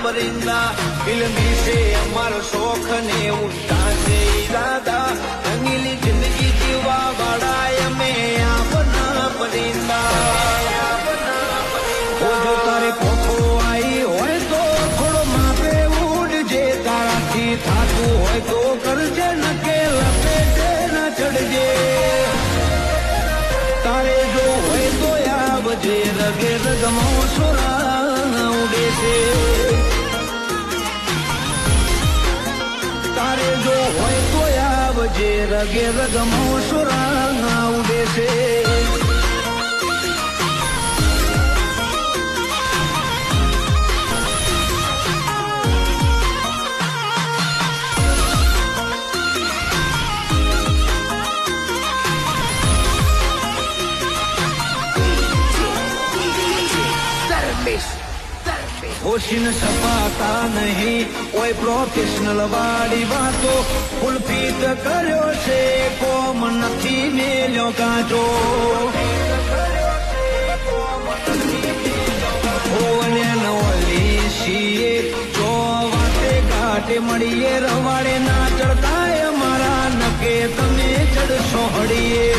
परिंदा फिल्मी से अमर शौक ने उल्टा से इरादा रंगीली जिंदगी जीवा बड़ाय में अपना परिंदा जो तारे पोखो आई होय तो थोड़ो मापे उड़ जे तारा थी थातू होय तो करजे न के लपेटे न चढ़जे तारे जो होय तो आवजे रगे रगमो सोरा उड़े से तारे जो होय तो आवजे रगे रगमो सोरा उड़े से होशिन सपाता नहीं ओए प्रोफेशनल वाड़ी बातो फुलफीत करो से कोम नथी मेल्यो काचो ओने नवली सीए जो वाटे घाटे मड़िए रवाड़े ना चढ़ता है मारा नके तमे चढ़ सोहड़िए